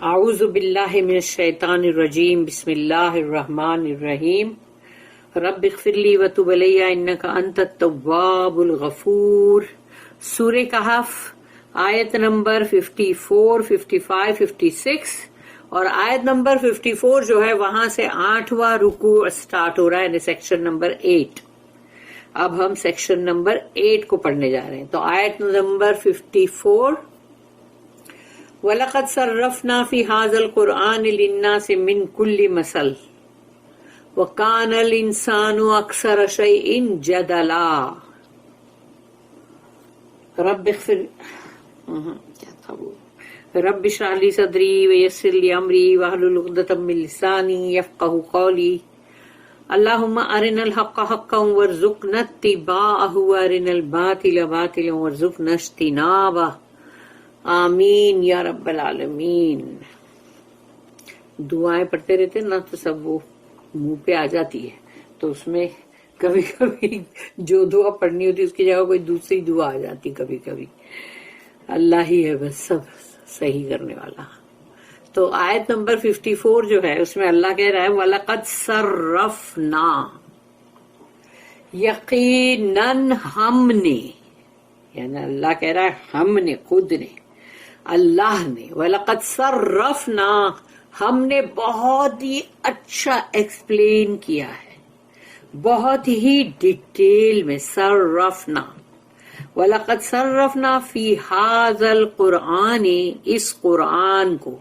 اعوذ باللہ من الشیطان الرجیم بسم اللہ الرحمن الرحیم رب اغفر لی وتب علی انک انت التواب الغفور. سورہ کہف آیت نمبر 54, 55, 56 اور آیت نمبر 54 جو ہے وہاں سے 8واں رکوع سٹارٹ ہو رہا ہے، سیکشن نمبر 8. اب ہم سیکشن نمبر 8 کو پڑھنے جا رہے ہیں. تو آیت نمبر 54، وَلَقَدْ صَرَّفْنَا فِي هَذَا الْقُرْآنِ لِلنَّاسِ مِنْ كُلِّ مَثَلٍ وَكَانَ الْإِنسَانُ أَكْثَرَ شَيْءٍ جَدَلًا. رب اشرح لي صدري ويسر لي أمري واحلل عقدة من لساني يفقهوا قولي. اللهم أرنا الحق حقا وارزقنا اتباعه وأرنا الباطل باطلا وارزقنا اجتنابه. آمین یا رب العالمین. دعائیں پڑھتے رہتے نا تو سب وہ منہ پہ آ جاتی ہے، تو اس میں کبھی کبھی جو دعا پڑھنی ہوتی اس کی جگہ کوئی دوسری دعا آ جاتی. کبھی کبھی اللہ ہی ہے بس سب صحیح کرنے والا. تو آیت نمبر 54 جو ہے اس میں اللہ کہہ رہا ہے وَلَقَدْ صَرَّفْنَا، یقیناً ہم نے، یعنی اللہ کہہ رہا ہے ہم نے، خود نے، اللہ نے. وَلَقَدْ صَرَّفْنَا، ہم نے بہت ہی اچھا ایکسپلین کیا ہے، بہت ہی ڈیٹیل میں. صرفنا، وَلَقَدْ صَرَّفْنَا فِي هَذَا الْقُرْآنِ، اس قرآن کو،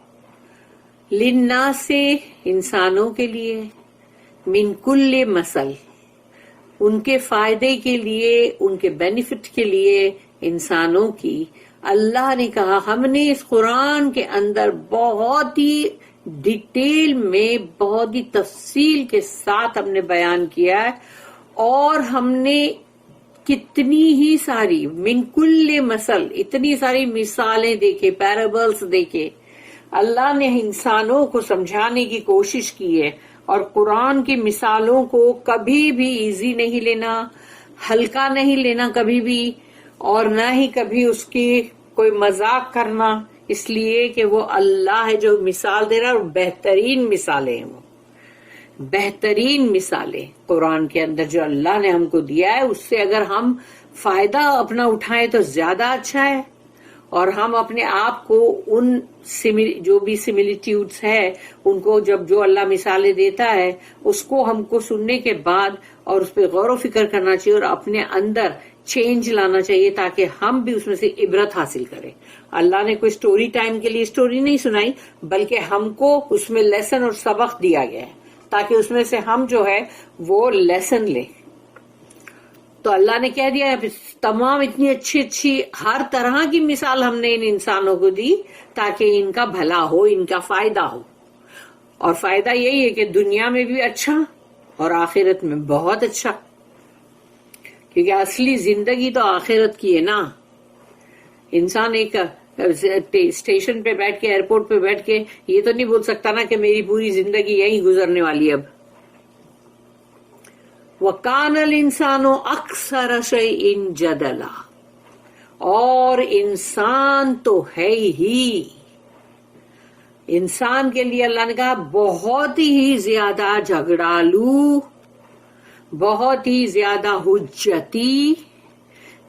لِلنَّاسِ، انسانوں کے لیے، مِن كُلِّ مَثَل، ان کے فائدے کے لیے، ان کے بینیفٹ کے لیے، انسانوں کی. اللہ نے کہا ہم نے اس قرآن کے اندر بہت ہی ڈیٹیل میں، بہت ہی تفصیل کے ساتھ ہم نے بیان کیا ہے. اور ہم نے کتنی ہی ساری، من کل مثل، اتنی ساری مثالیں دیکھے، پیرابلز دیکھے. اللہ نے انسانوں کو سمجھانے کی کوشش کی ہے. اور قرآن کی مثالوں کو کبھی بھی ایزی نہیں لینا، ہلکا نہیں لینا کبھی بھی، اور نہ ہی کبھی اس کی کوئی مذاق کرنا، اس لیے کہ وہ اللہ ہے جو مثال دے رہا ہے. اور بہترین مثالیں ہیں، وہ بہترین مثالیں قرآن کے اندر جو اللہ نے ہم کو دیا ہے، اس سے اگر ہم فائدہ اپنا اٹھائیں تو زیادہ اچھا ہے. اور ہم اپنے آپ کو ان جو بھی سملیٹیوڈز ہے ان کو، جب جو اللہ مثالیں دیتا ہے اس کو ہم کو سننے کے بعد اور اس پہ غور و فکر کرنا چاہیے اور اپنے اندر چینج لانا چاہیے تاکہ ہم بھی اس میں سے عبرت حاصل کریں. اللہ نے کوئی سٹوری ٹائم کے لیے اسٹوری نہیں سنائی، بلکہ ہم کو اس میں لیسن اور سبق دیا گیا ہے تاکہ اس میں سے ہم جو ہے وہ لیسن لیں. تو اللہ نے کہہ دیا ہے تمام اتنی اچھی اچھی ہر طرح کی مثال ہم نے ان انسانوں کو دی تاکہ ان کا بھلا ہو، ان کا فائدہ ہو. اور فائدہ یہی ہے کہ دنیا میں بھی اچھا اور آخرت میں بہت اچھا، کیونکہ اصلی زندگی تو آخرت کی ہے نا. انسان ایک اسٹیشن پہ بیٹھ کے، ایئرپورٹ پہ بیٹھ کے یہ تو نہیں بول سکتا نا کہ میری پوری زندگی یہیں گزرنے والی ہے. اب وَكَانَ الْإِنسَانُ أَكْثَرَ شَيْءٍ جَدَلًا، اور انسان تو ہے ہی، انسان کے لیے اللہ نے کہا بہت ہی زیادہ جھگڑالو، بہت ہی زیادہ حجتی،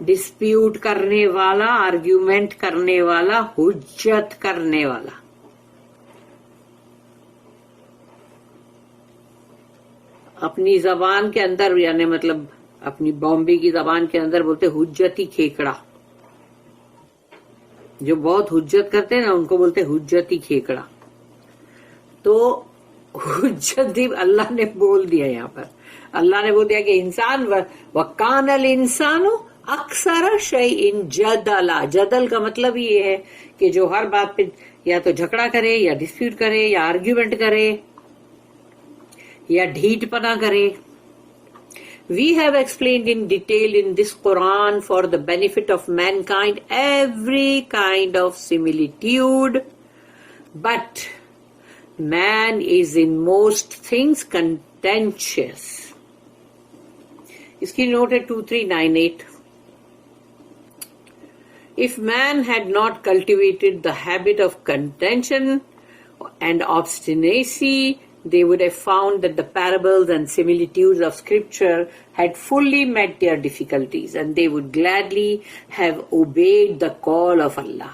ڈسپیوٹ کرنے والا، آرگیومنٹ کرنے والا، حجت کرنے والا. اپنی زبان کے اندر، یعنی مطلب اپنی بامبے کی زبان کے اندر بولتے حجتی کھیکڑا. جو بہت حجت کرتے ہیں نا ان کو بولتے حجتی کھیکڑا. تو حجتی اللہ نے بول دیا، یہاں پر اللہ نے بول دیا کہ انسان، وَكَانَ الْإِنسَانُ أَكْثَرَ شَيْءٍ جَدَلًا. جدل کا مطلب یہ ہے کہ جو ہر بات پہ یا تو جھگڑا کرے یا ڈسپیوٹ کرے یا آرگیومنٹ کرے یا ڈھیٹ پنا کرے. We have explained in detail in this Quran for the benefit of mankind every kind of similitude, but man is in most things contentious. اس کی نوٹ ہے 2398. If man had not cultivated the habit of contention, and obstinacy, they would have found that the parables and similitudes of scripture had fully met their difficulties, and they would gladly have obeyed the call of Allah.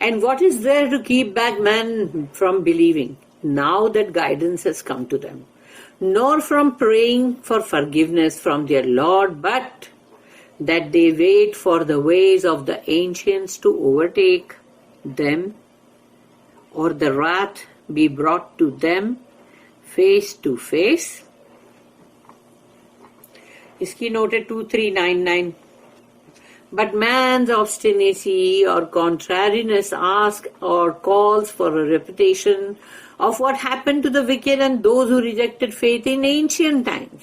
And what is there to keep back men from believing, now that guidance has come to them? Nor from praying for forgiveness from their Lord, but that they wait for the ways of the ancients to overtake them, or the wrath be brought to them face to face. Iski note hai 2399. But man's obstinacy or contrariness asks or calls for a repetition of what happened to the wicked and those who rejected faith in ancient times.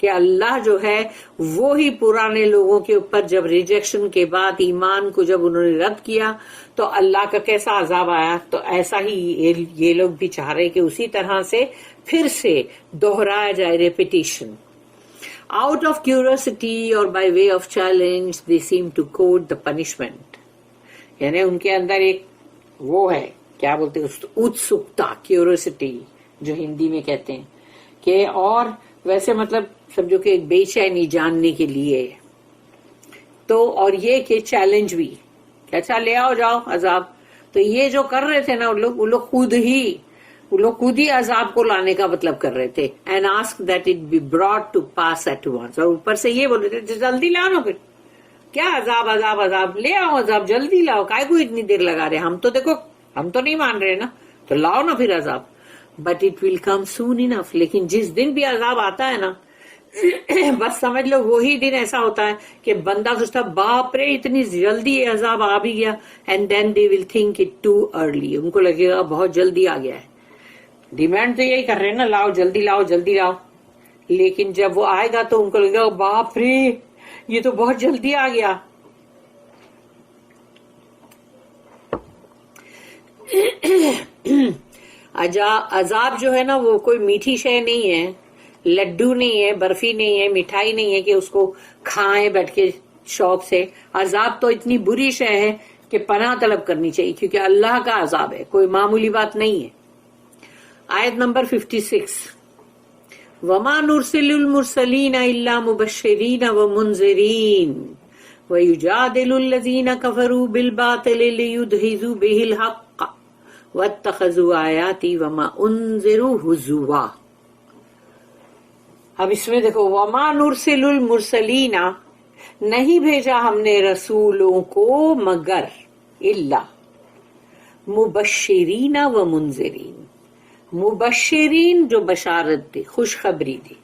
کہ اللہ جو ہے وہ ہی پرانے لوگوں کے اوپر جب rejection کے بعد ایمان کو جب انہوں نے رد کیا تو اللہ کا کیسا عذاب آیا، تو ایسا ہی یہ لوگ بھی چاہ رہے کہ اسی طرح سے پھر سے دوہرایا جائے، ریپیٹیشن. آؤٹ آف کیوریوسٹی اور by way of challenge they seem to court the punishment. یعنی ان کے اندر ایک وہ ہے، کیا بولتے ہیں، اتسکتا، کیوریوسٹی جو ہندی میں کہتے ہیں، کہ اور ویسے مطلب سمجھو کہ ایک بے چینی جاننے کے لیے، تو اور یہ کہ چیلنج بھی کہ اچھا لے آؤ جاؤ عذاب. تو یہ جو کر رہے تھے نا وہ لوگ خود ہی عذاب کو لانے کا مطلب کر رہے تھے. And ask that it be brought to pass at once, اور اوپر سے یہ بول رہے تھے جلدی لاؤ نا، پھر کیا عذاب عذاب عذاب، لے آؤ عذاب، جلدی لاؤ، کائے کو اتنی دیر لگا رہے، ہم تو دیکھو ہم تو نہیں مان رہے نا، تو لاؤ نا پھر عذاب. بٹ اٹ ول کم سون انف. لیکن جس دن بھی عذاب آتا ہے نا بس سمجھ لو وہی دن ایسا ہوتا ہے کہ بندہ سوچتا باپ رے اتنی جلدی عذاب آ بھی گیا، and then they will think it too early. ان کو لگے گا بہت جلدی آ گیا ہے. ڈیمانڈ تو یہی کر رہے ہیں نا، لاؤ جلدی لاؤ جلدی لاؤ. لیکن جب وہ آئے گا تو ان کو لگے گا باپ رے یہ تو بہت جلدی آ گیا. عذاب جو ہے نا وہ کوئی میٹھی شے نہیں ہے، لڈو نہیں ہے، برفی نہیں ہے، مٹھائی نہیں ہے کہ اس کو کھائیں بیٹھ کے شوق سے. عذاب تو اتنی بری شے ہے کہ پناہ طلب کرنی چاہیے، کیونکہ اللہ کا عذاب ہے، کوئی معمولی بات نہیں ہے. آیت نمبر 56. وَمَا نُرْسِلُ الْمُرْسَلِينَ إِلَّا مُبَشِّرِينَ وَمُنذِرِينَ وَيُجَادِلُ الَّذِينَ كَفَرُوا بِالْبَاطِلِ لِيُدْحِضُوا بِهِ الْحَقَّ وَاتَّخَذُوا آيَاتِي وَمَا أُنذِرُوا هُزُوًا. اب اس میں دیکھو، وَمَا نُرْسِلُ الْمُرْسَلِينَ، نہیں بھیجا ہم نے رسولوں کو مگر، الا مبشرین و منذرین. مبشرین جو بشارت دے، خوشخبری دے،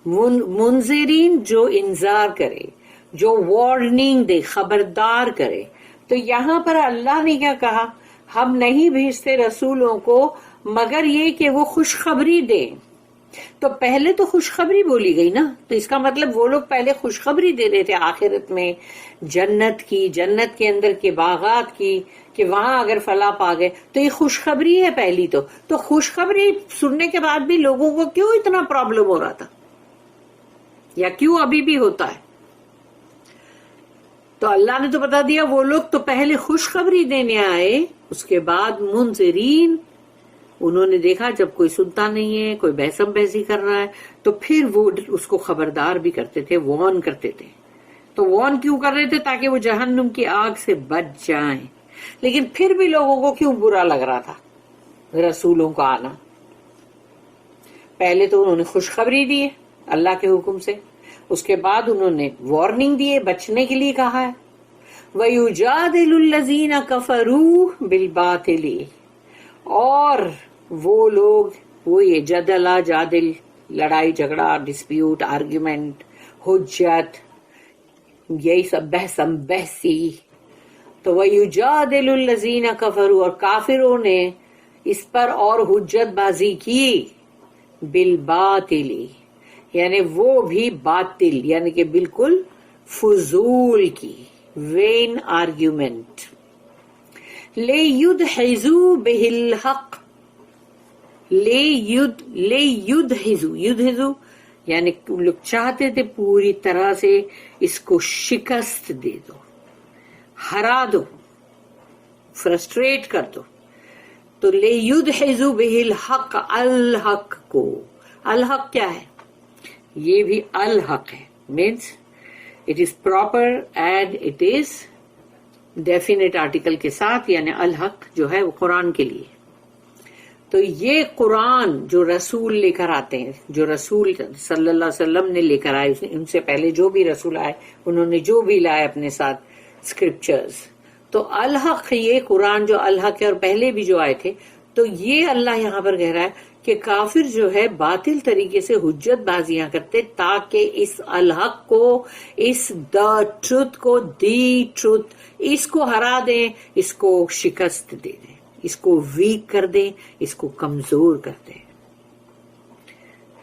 منذرین جو انذار کرے، جو وارننگ دے، خبردار کرے. تو یہاں پر اللہ نے کیا کہا، ہم نہیں بھیجتے رسولوں کو مگر یہ کہ وہ خوشخبری دیں. تو پہلے تو خوشخبری بولی گئی نا، تو اس کا مطلب وہ لوگ پہلے خوشخبری دے رہے تھے آخرت میں جنت کی، جنت کے اندر کے باغات کی، کہ وہاں اگر فلاح پا گئے تو یہ خوشخبری ہے پہلی. تو خوشخبری سننے کے بعد بھی لوگوں کو کیوں اتنا پرابلم ہو رہا تھا، یا کیوں ابھی بھی ہوتا ہے؟ تو اللہ نے تو بتا دیا وہ لوگ تو پہلے خوشخبری دینے آئے، اس کے بعد منذرین. انہوں نے دیکھا جب کوئی سنتا نہیں ہے، کوئی بحثم بحثی کر رہا ہے، تو پھر وہ اس کو خبردار بھی کرتے تھے، وارن کرتے تھے. تو وارن کیوں کر رہے تھے؟ تاکہ وہ جہنم کی آگ سے بچ جائیں. لیکن پھر بھی لوگوں کو کیوں برا لگ رہا تھا رسولوں کا آنا؟ پہلے تو انہوں نے خوشخبری دی ہے اللہ کے حکم سے، اس کے بعد انہوں نے وارننگ دی ہے، بچنے کے لیے کہا ہے. وَيُجَادِلُ الَّذِينَ كَفَرُوا بِالْبَاطِلِ، اور وہ لوگ، وہ یہ جدلا جادل، لڑائی جھگڑا، ڈسپیوٹ، آرگیومنٹ، حجت، یہی سب بحثم بحثی. تو وَيُجَادِلُ الَّذِينَ كَفَرُوا، اور کافروں نے اس پر اور حجت بازی کی، بالباطل، یعنی وہ بھی باطل، یعنی کہ بالکل فضول کی، وین آرگیومنٹ. لِيُدْحِضُوا بِهِ الْحَقِّ، لِيُدْحِضُوا، یعنی لوگ چاہتے تھے پوری طرح سے اس کو شکست دے دو، ہرا دو، فرسٹریٹ کر دو. تو لیدحضوا بہ الحق، الحق کو، الحق کیا ہے؟ یہ بھی الحق ہے، means it is proper and it is definite article کے ساتھ، یعنی الحق جو ہے وہ قرآن کے لیے. تو یہ قرآن جو رسول لے کر آتے ہیں، جو رسول صلی اللہ علیہ وسلم نے لے کر آئے، ان سے پہلے جو بھی رسول آئے انہوں نے جو بھی لائے اپنے ساتھ اسکرپچرز، تو الحق یہ قرآن جو الحق ہے، اور پہلے بھی جو آئے تھے. تو یہ اللہ یہاں پر کہہ رہا ہے کہ کافر جو ہے باطل طریقے سے حجت بازیاں کرتے تاکہ اس الحق کو، اس دا ٹروتھ کو، دی ٹروتھ، اس کو ہرا دیں، اس کو شکست دے دیں، اس کو ویک کر دیں، اس کو کمزور کر دیں.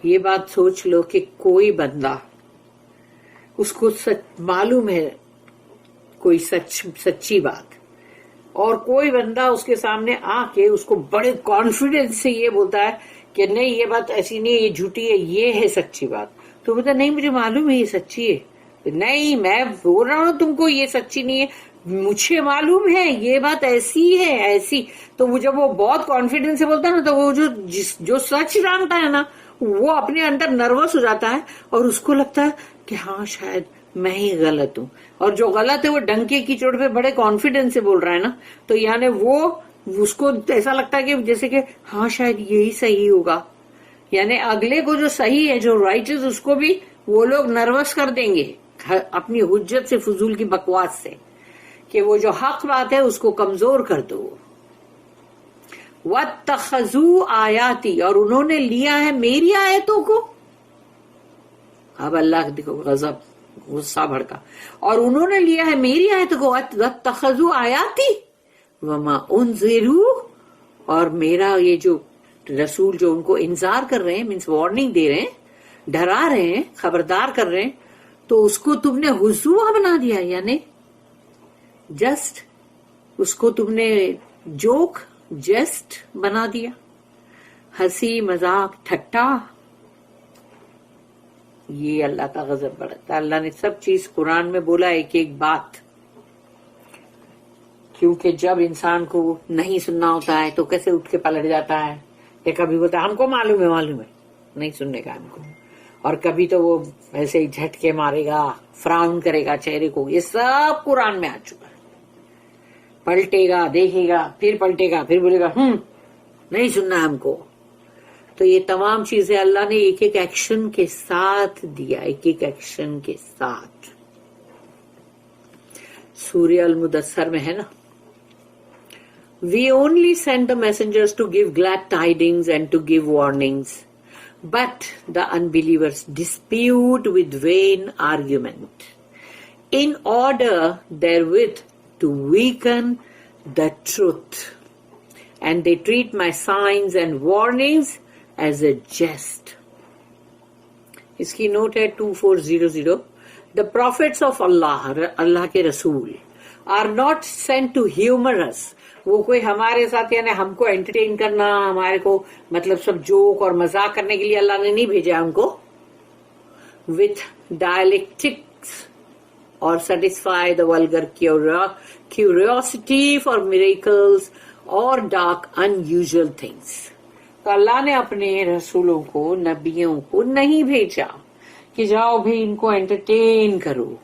یہ بات سوچ لو کہ کوئی بندہ اس کو معلوم ہے کوئی سچی بات، اور کوئی بندہ اس کے سامنے آ کے اس کو بڑے کانفیڈنس سے یہ بولتا ہے کہ نہیں یہ بات ایسی نہیں ہے، یہ جھوٹی ہے، یہ ہے سچی بات. تو بولتا نہیں مجھے معلوم ہے یہ سچی ہے، نہیں میں بول رہا ہوں تم کو یہ سچی نہیں ہے، مجھے معلوم ہے یہ بات ایسی ہے ایسی. تو وہ جب وہ بہت کانفیڈنس سے بولتا ہے نا، تو وہ جو سچ جانتا ہے نا وہ اپنے اندر نروس ہو جاتا ہے، اور اس کو لگتا ہے کہ ہاں شاید میں ہی غلط ہوں. اور جو غلط ہے وہ ڈنکے کی چوٹ پہ بڑے کانفیڈنس سے بول رہا ہے نا، تو یعنی وہ اس کو ایسا لگتا ہے کہ جیسے کہ ہاں شاید یہی صحیح ہوگا. یعنی اگلے کو جو صحیح ہے، جو رائٹس، اس کو بھی وہ لوگ نروس کر دیں گے اپنی حجت سے، فضول کی بکواس سے، کہ وہ جو حق بات ہے اس کو کمزور کر دو. وَاتَّخَذُوا آیاتی، اور انہوں نے لیا ہے میری آیتوں کو. اب اللہ دیکھو غضب، غصہ بھڑکا، اور انہوں نے لیا ہے میری آیتوں کو. وَاتَّخَذُوا آیاتی وَمَا أُنذِرُوا، اور میرا یہ جو رسول جو ان کو انذار کر رہے ہیں، مینس وارننگ دے رہے ہیں، ڈرا رہے ہیں، خبردار کر رہے ہیں، تو اس کو تم نے ہزوا بنا دیا، یعنی جسٹ اس کو تم نے جوک، جسٹ بنا دیا، ہنسی مذاق ٹھٹا. یہ اللہ کا غضب بڑھتا ہے. اللہ نے سب چیز قرآن میں بولا ایک ایک بات، کیونکہ جب انسان کو نہیں سننا ہوتا ہے تو کیسے اٹھ کے پلٹ جاتا ہے، یا کبھی بولتا ہے ہم کو معلوم ہے، نہیں سننے کا ہم کو، اور کبھی تو وہ ایسے ہی جھٹکے مارے گا، فراؤن کرے گا چہرے کو. یہ سب قرآن میں آ چکا ہے. پلٹے گا، دیکھے گا، پھر پلٹے گا، پھر بولے گا نہیں سننا ہم کو. تو یہ تمام چیزیں اللہ نے ایک ایک ایکشن کے ساتھ دیا، ایک ایک ایکشن کے ساتھ. سورہ المدثر میں ہے نا، We only send the messengers to give glad tidings and to give warnings, but the unbelievers dispute with vain argument, in order therewith to weaken the truth, and they treat my signs and warnings as a jest. اس کی note ہے 2400. The prophets of Allah, اللہ کے رسول, are not sent to humor us. وہ کوئی ہمارے ساتھ یعنی ہم کو انٹرٹین کرنا، ہمارے کو مطلب سب جوک اور مذاق کرنے کے لیے اللہ نے نہیں بھیجا ہم کو. with dialectics or satisfy the vulgar curiosity for miracles or dark unusual things. تو اللہ نے اپنے رسولوں کو، نبیوں کو نہیں بھیجا کہ جاؤ بھی ان کو انٹرٹین کرو.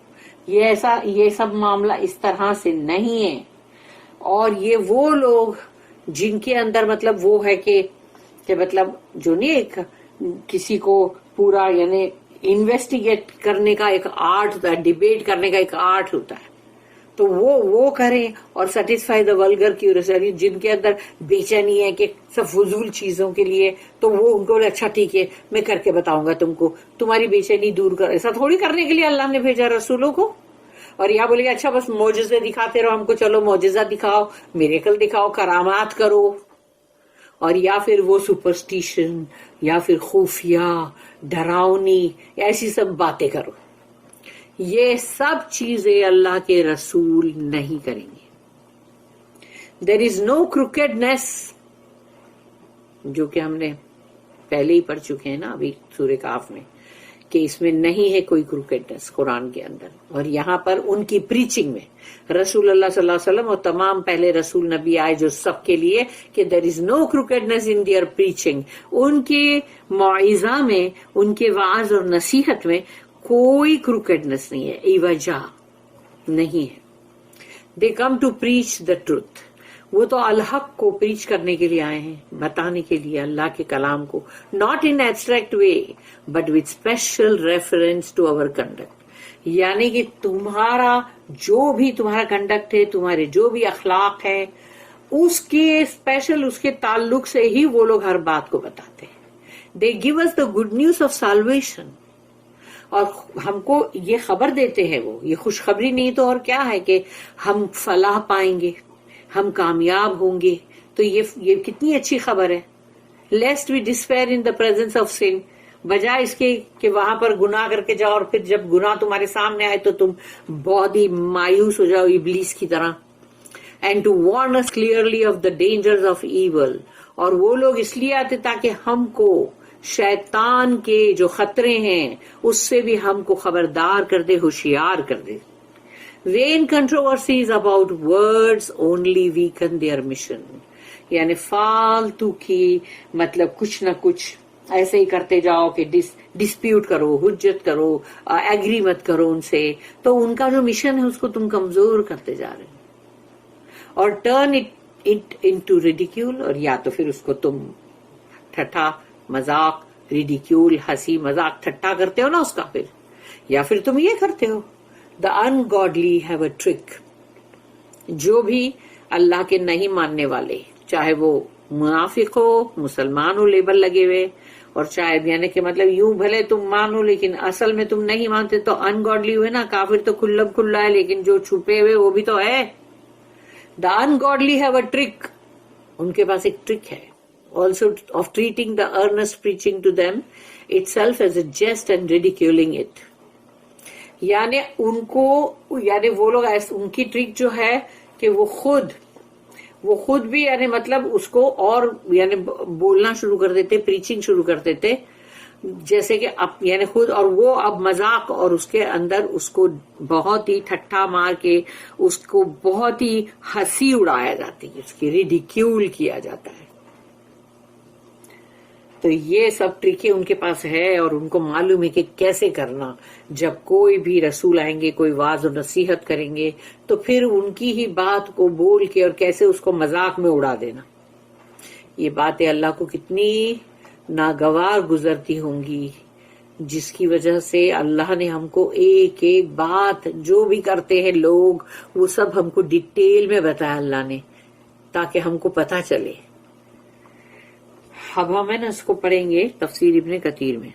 یہ سب معاملہ اس طرح سے نہیں ہے. اور یہ وہ لوگ جن کے اندر مطلب وہ ہے کہ مطلب جو نہیں ایک کسی کو پورا یعنی انویسٹیگیٹ کرنے کا ایک آرٹ ہوتا ہے، ڈیبیٹ کرنے کا ایک آرٹ ہوتا ہے، تو وہ کریں. اور سیٹسفائی دا ولگر کیوریوسٹی، جن کے اندر بے چینی ہے کہ سب فضول چیزوں کے لیے، تو وہ ان کو اچھا ٹھیک ہے میں کر کے بتاؤں گا تم کو، تمہاری بے چینی دور کر. ایسا تھوڑی کرنے کے لیے اللہ نے بھیجا رسولوں کو. اور یہاں بولے گا اچھا بس معجزے دکھاتے رہو ہم کو، چلو معجزہ دکھاؤ، میریکل دکھاؤ، کرامات کرو، اور یا پھر وہ سپرسٹیشن یا پھر خفیہ ڈراؤنی ایسی سب باتیں کرو. یہ سب چیزیں اللہ کے رسول نہیں کریں گے. دیر از نو کروکیڈنس، جو کہ ہم نے پہلے ہی پڑھ چکے ہیں نا ابھی سورہ کہف میں، کہ اس میں نہیں ہے کوئی کروکیڈنس قرآن کے اندر. اور یہاں پر ان کی پریچنگ میں رسول اللہ صلی اللہ علیہ وسلم اور تمام پہلے رسول نبی آئے جو سب کے لیے کہ دیر از نو کروکیڈنس ان دیئر پریچنگ. ان کے معاذہ میں، ان کے وعظ اور نصیحت میں کوئی کروکیڈنس نہیں ہے، ایوجا نہیں ہے. They come to preach the truth. وہ تو الحق کو پریچ کرنے کے لیے آئے ہیں، بتانے کے لیے اللہ کے کلام کو، not in abstract way but with special reference to our conduct. یعنی کہ تمہارا جو بھی تمہارا کنڈکٹ ہے، تمہارے جو بھی اخلاق ہے، اس کے اسپیشل اس کے تعلق سے ہی وہ لوگ ہر بات کو بتاتے ہیں. They give us the good news of salvation. اور ہم کو یہ خبر دیتے ہیں، وہ یہ خوشخبری نہیں تو اور کیا ہے کہ ہم فلاح پائیں گے، ہم کامیاب ہوں گے. تو یہ کتنی اچھی خبر ہے. Lest we despair in the presence of sin, بجائے اس کے کہ وہاں پر گناہ کر کے جاؤ اور پھر جب گناہ تمہارے سامنے آئے تو تم بہت ہی مایوس ہو جاؤ ابلیس کی طرح. And to warn us clearly of the dangers of evil. اور وہ لوگ اس لیے آتے تاکہ ہم کو شیطان کے جو خطرے ہیں اس سے بھی ہم کو خبردار کر دے، ہوشیار کر دے. Vain controversies about words only weaken their mission. یعنی فالتو کی مطلب کچھ نہ کچھ ایسے ہی کرتے جاؤ کہ ڈسپیوٹ کرو، حجت کرو، ایگری مت کرو ان سے، تو ان کا جو مشن ہے اس کو تم کمزور کرتے جا رہے ہو. اور ٹرن اٹ انٹو ریڈیکیول، اور یا تو پھر اس کو تم ٹھٹھا مذاق، ریڈیکیول، ہنسی مذاق ٹھٹھا کرتے ہو نا اس کا، پھر یا پھر تم یہ کرتے ہو. The ungodly have a trick. جو بھی اللہ کے نہیں ماننے والے، چاہے وہ منافق ہو، مسلمان ہو لیبل لگے ہوئے، اور چاہے یعنی کہ مطلب یوں بھلے تم مانو لیکن اصل میں تم نہیں مانتے تو ungodly ہوئے نا. کافر تو کھلم کھلا ہے لیکن جو چھپے ہوئے وہ بھی تو ہے. The ungodly have a trick. ان کے پاس ایک ٹرک ہے also of treating the earnest preaching to them itself as a jest and ridiculing it. یعنی ان کو، یعنی وہ لوگ ان کی ٹرک جو ہے کہ وہ خود بھی یعنی مطلب اس کو اور یعنی بولنا شروع کر دیتے، پریچنگ شروع کر دیتے جیسے کہ اب یعنی خود، اور وہ اب مذاق اور اس کے اندر اس کو بہت ہی ٹھٹھا مار کے اس کو بہت ہی ہنسی اڑایا جاتی ہے، اس کی ریڈیکیول کیا جاتا ہے. تو یہ سب ٹرکیں ان کے پاس ہے اور ان کو معلوم ہے کہ کیسے کرنا. جب کوئی بھی رسول آئیں گے، کوئی واعظ و نصیحت کریں گے تو پھر ان کی ہی بات کو بول کے اور کیسے اس کو مذاق میں اڑا دینا. یہ باتیں اللہ کو کتنی ناگوار گزرتی ہوں گی، جس کی وجہ سے اللہ نے ہم کو ایک ایک بات جو بھی کرتے ہیں لوگ وہ سب ہم کو ڈیٹیل میں بتایا اللہ نے، تاکہ ہم کو پتہ چلے. اب ہم اس کو پڑھیں گے تفسیر ابن کثیر میں.